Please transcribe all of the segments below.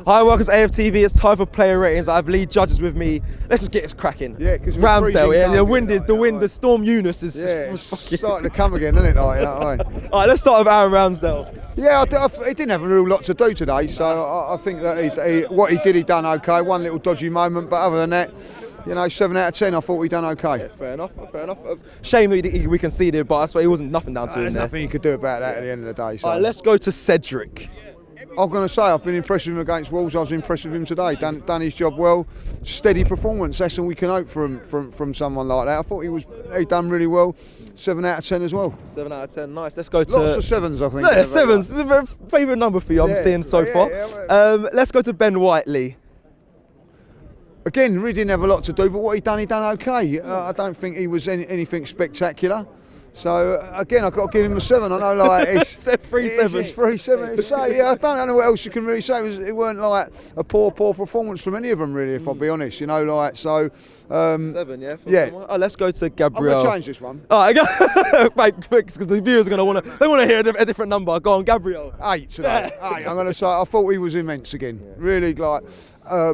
Hi, welcome to AFTV. It's time for player ratings. I have lead judges with me. Let's just get this cracking. Yeah, because Ramsdale. Yeah, the storm Eunice is fucking starting to come again, isn't it? Like, you know what I mean? All right, let's start with Aaron Ramsdale. Yeah, he didn't have a real lot to do today, so I think that what he did, he done okay. One little dodgy moment, but other than that, you know, 7 out of 10. I thought he done okay. Yeah, fair enough. Shame that we conceded, but I swear he wasn't nothing down to him there. there. Nothing you could do about that at the end of the day. So. All right, let's go to Cedric. I'm going to say I've been impressed with him against Wolves. I was impressed with him today. Done his job well. Steady performance. That's all we can hope from someone like that. I thought he done really well. 7 out of 10 as well. 7 out of 10. Nice. Let's go to lots of sevens. I think. Yeah, sevens. It's a favourite number for you. I'm seeing so far. Let's go to Ben Whiteley. Again, really didn't have a lot to do, but what he done okay. I don't think he was anything spectacular. So again, I've got to give him a 7. I know, like it's 3 sevens. It's 3 sevens. So yeah, I don't know what else you can really say. It weren't like a poor performance from any of them, really. If I'll be honest, you know, like so. 7, yeah. Yeah. Oh, let's go to Gabriel. I'm gonna change this one. All right, right, because the viewers are gonna wanna hear a different number. Go on, Gabriel. 8 today. 8. I'm gonna say I thought he was immense again. Yeah. Really like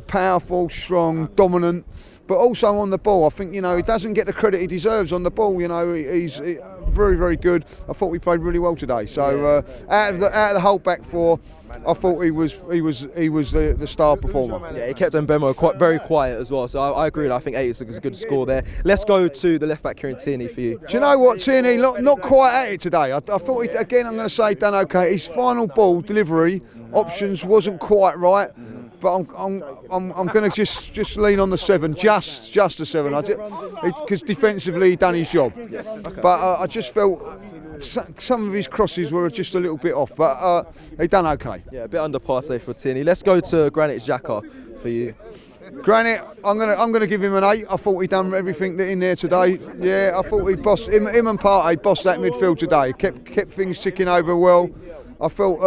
powerful, strong, dominant. But also on the ball, I think, you know, he doesn't get the credit he deserves on the ball. You know, he's very, very good. I thought we played really well today. So out of the whole back four, I thought he was the star performer. Yeah, he kept Mbemo very quiet as well. So I agree. I think 8 is a good score there. Let's go to the left back Kieran Tierney for you. Do you know what, Tierney? Not quite at it today. I thought again. I'm going to say done okay. His final ball delivery options wasn't quite right. But I'm going to just lean on the 7, just a 7, because defensively he done his job. Yeah. Okay. But I just felt some of his crosses were just a little bit off, but he done okay. Yeah, a bit under par for Tierney. Let's go to Granite Jacka for you. Granite, I'm gonna give him an 8. I thought he done everything in there today. Yeah, I thought he bossed him and Partey bossed that midfield today. Kept things ticking over well. I felt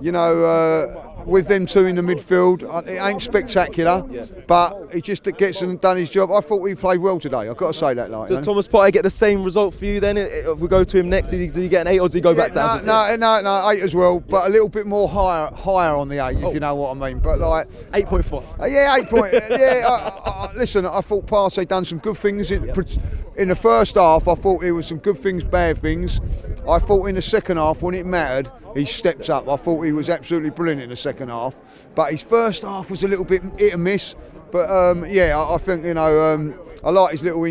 you know. With them two in the midfield, it ain't spectacular, but he just gets and done his job. I thought he played well today. I've got to say that. Like, does Thomas Partey get the same result for you then? If we go to him next, does he get an 8 or does he go back down to 6? No, 8 as well, but a little bit more higher on the 8, if you know what I mean. But like 8.5. Yeah, 8 point. Yeah, listen, I thought Partey done some good things in the first half. I thought there was some good things, bad things. I thought in the second half, when it mattered, he stepped up. I thought he was absolutely brilliant in the second half. But his first half was a little bit hit and miss. But yeah, I think, you know, I like his little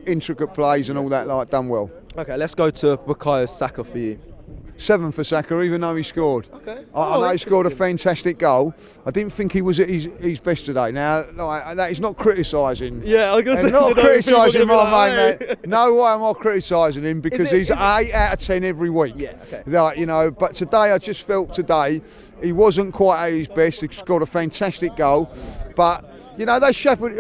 intricate plays and all that. Like, done well. Okay, let's go to Bukayo Saka for you. 7 for Saka, even though he scored. Okay. I know he scored a fantastic goal. I didn't think he was at his best today. Now, like, that is not criticising. Yeah, I guess not criticising my main man. No way am I criticising him because he's 8 out of 10 every week. Yeah, okay. Like, you know, but today I just felt he wasn't quite at his best. He scored a fantastic goal, but. You know, they shepherded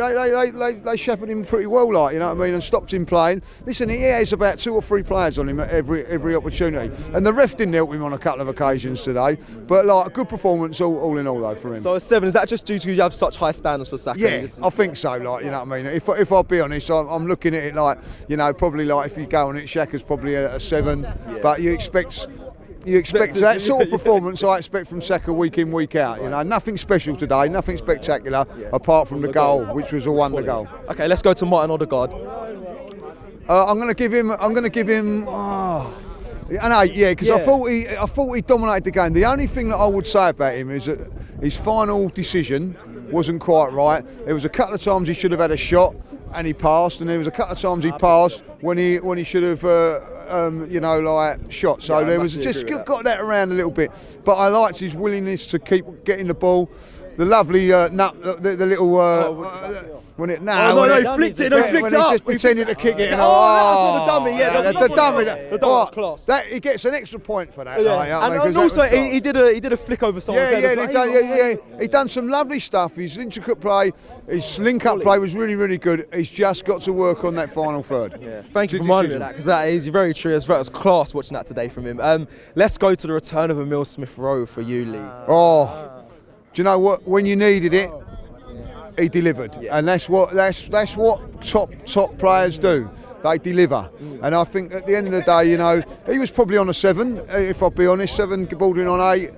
him pretty well, like, you know what I mean, and stopped him playing. Listen, he has about 2 or 3 players on him at every opportunity. And the ref didn't help him on a couple of occasions today. But, like, a good performance all in all, though, for him. So a 7, is that just due to you have such high standards for Saka? Yeah, I think so, like, you know what I mean. If I'll be honest, I'm looking at it like, you know, probably like if you go on it, Xhaka's probably a 7. Yeah. But you expect that sort of performance. I expect from Saka week in, week out. You know, nothing special today, nothing spectacular apart from the goal, which was a wonder goal. Okay, let's go to Martin Odegaard. I'm going to give him an 8, yeah, because I thought he dominated the game. The only thing that I would say about him is that his final decision wasn't quite right. There was a couple of times he should have had a shot and he passed, and there was a couple of times he passed when he should have. You know, like shot. So there was just got that around a little bit. But I liked his willingness to keep getting the ball. The lovely the little when it he flicked it. When he just pretended to kick it. The dummy. The dummy. The dummy was class. That he gets an extra point for that. Yeah. And also he did a flick over someone's head. He done some lovely stuff. His intricate play, his link-up play was really, really good. He's just got to work on that final third. Yeah. Thank you for reminding me of that, because that is very true. It was class watching that today from him. Let's go to the return of Emil Smith-Rowe for you, Lee. Oh, do you know what? When you needed it, he delivered, and that's what top players do. They deliver, and I think at the end of the day, you know, he was probably on a 7, if I'll be honest, 7 bordering on 8.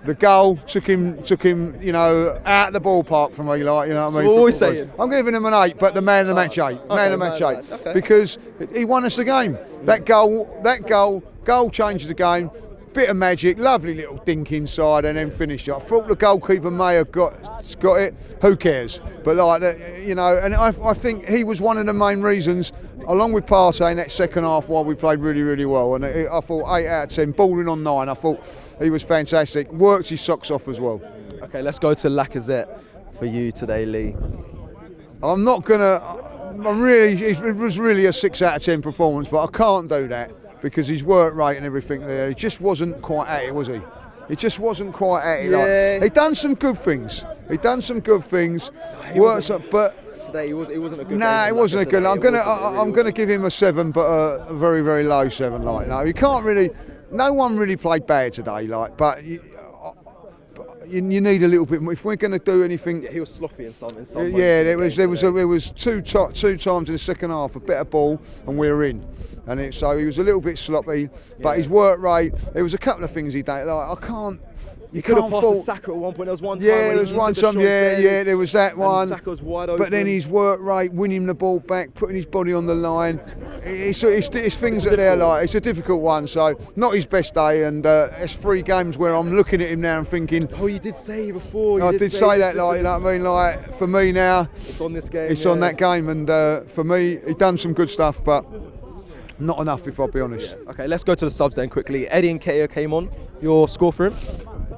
The goal took him, you know, out of the ballpark for me, like, you know what I mean. What are we saying? I'm giving him an 8, but the man of the match 8, man of the match 8, okay. because he won us the game. That goal changes the game. Bit of magic, lovely little dink inside, and then finished it. I thought the goalkeeper may have got it. Who cares? But like that, you know, and I think he was one of the main reasons, along with Partey, in that second half, why we played really, really well. And I thought 8 out of 10, balling on 9. I thought he was fantastic. Worked his socks off as well. Okay, let's go to Lacazette for you today, Lee. I'm not gonna. It was really a 6 out of 10 performance, but I can't do that, because his work rate and everything there, he just wasn't quite at it, was he? He just wasn't quite at it. Yeah. Like, he done some good things. Worked up, but today he wasn't a good. nah, it wasn't a good. I'm gonna give him a 7, but a very, very low 7. Like, no, you can't really. No one really played bad today. Like, but you need a little bit more if we're going to do anything. Yeah, he was sloppy in some. Yeah, there was two times in the second half a better ball and we were in, and so he was a little bit sloppy. But his work rate, there was a couple of things he did. Like, I can't. You could have can't passed fault. Saka at one point. There was one time. Yeah, there was one time. Yeah, there was that one. Saka was wide open. But then his work rate, winning the ball back, putting his body on the line. It's things that they're like. It's a difficult one. So not his best day, and it's 3 games where I'm looking at him now and thinking. Oh, you did say before. I did say that, like, you know what I mean. Like, for me now, it's on this game. It's on that game, and for me, he done some good stuff, but not enough, if I'll be honest. Yeah. Okay, let's go to the subs then quickly. Eddie Nketiah came on. Your score for him?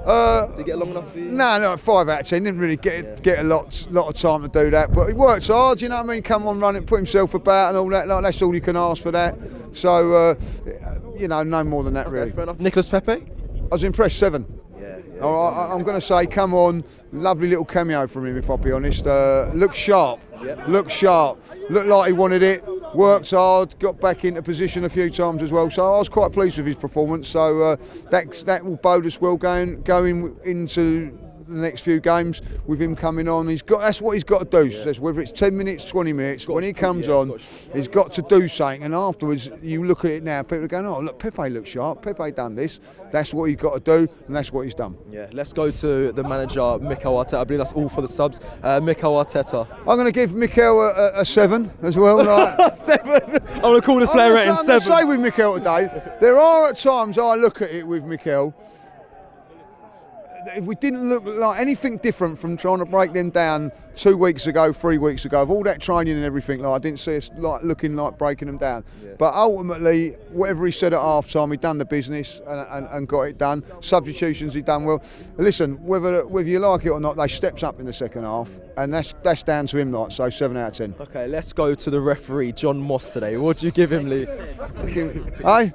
Did he get long enough for you? No, 5 out of 10. Didn't really get a lot of time to do that, but he works hard. You know what I mean? Come on, run it, put himself about, and all that. Like, that's all you can ask for that. So, you know, no more than that, really. Fair enough. Nicholas Pepe? I was impressed. 7. I'm going to say, come on, lovely little cameo from him, if I'll be honest. Looked sharp. Yep. Looked like he wanted it. Worked hard, got back into position a few times as well. So I was quite pleased with his performance. So that will bode us well going into the next few games with him coming on. That's what he's got to do. Yeah. So whether it's 10 minutes, 20 minutes, when he comes on, he's got to do something. And afterwards, you look at it now, people are going, oh, look, Pepe looks sharp. Pepe done this. That's what he's got to do, and that's what he's done. Yeah, let's go to the manager, Mikel Arteta. I believe that's all for the subs. Mikel Arteta. I'm going to give Mikel a 7 as well. Like. 7? I'm going to call this player rating 7. I'm going to say with Mikel today, there are at times I look at it with Mikel, if we didn't look like anything different from trying to break them down 2 weeks ago, 3 weeks ago, of all that training and everything, like, I didn't see us like looking like breaking them down. Yeah. But ultimately, whatever he said at half time, he done the business and got it done. Substitutions he done well. Listen, whether you like it or not, they stepped up in the second half, and that's down to him, like, so 7 out of 10. Okay, let's go to the referee, John Moss, today. What do you give him, Lee? Hey?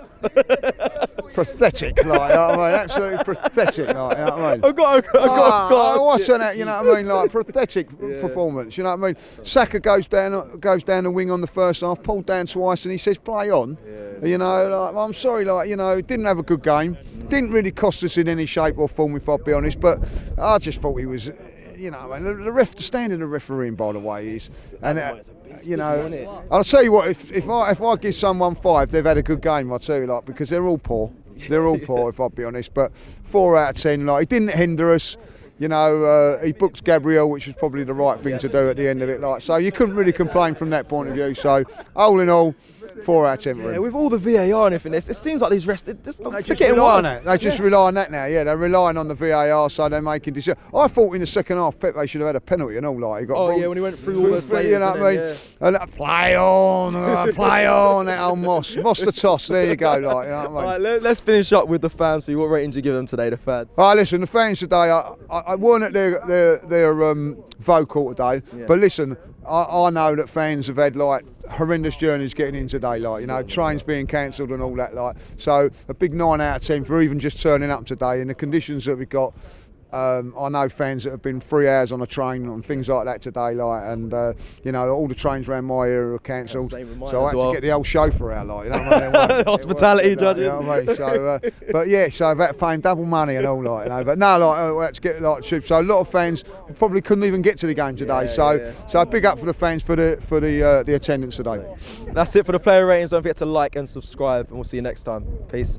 Pathetic, like, you know what I mean? Absolutely pathetic, like, you know what I mean? I've got watching that, you know what I mean? Like, pathetic performance, you know what I mean? Saka goes down the wing on the first half, pulled down twice, and he says, play on. Yeah. You know, like, I'm sorry, like, you know, didn't have a good game. Didn't really cost us in any shape or form, if I'll be honest, but I just thought he was, you know, and the standing of refereeing, by the way, is, and you know, I'll tell you what, if I give someone 5, they've had a good game. I'll tell you, like, because they're all poor. They're all poor, if I'll be honest. But 4 out of 10, like, he didn't hinder us. You know, he booked Gabriel, which was probably the right thing to do at the end of it. Like, so you couldn't really complain from that point of view. So, all in all, 4 out of 10. Yeah, with all the VAR and everything, it seems like these refs, they just rely on that. They just rely on that now. Yeah, they're relying on the VAR, so they're making decisions. I thought in the second half, Pepe should have had a penalty and all. Like, he got when he went through all those players, you know what I mean? Yeah. And play on, that old Moss the toss. There you go, like, you know what I mean? All right, let's finish up with the fans for you. What rating do you give them today, the fans? All right, listen, the fans today, I weren't at their vocal today, but listen, I know that fans have had, like, horrendous journeys getting in today, like, you know, trains being cancelled and all that, like, so a big 9 out of 10 for even just turning up today in the conditions that we got. I know fans that have been 3 hours on a train and things like that today, like, and you know, all the trains around my area are cancelled, so I had to get the old chauffeur out, like, you know what I mean? Hospitality judges. You know what I mean? So, but yeah, so I've had to pay paying double money and all, like, you know, but no, like, let's get, like, so a lot of fans probably couldn't even get to the game today, so big up for the fans for the attendance today. That's it for the player ratings. Don't forget to like and subscribe, and we'll see you next time. Peace.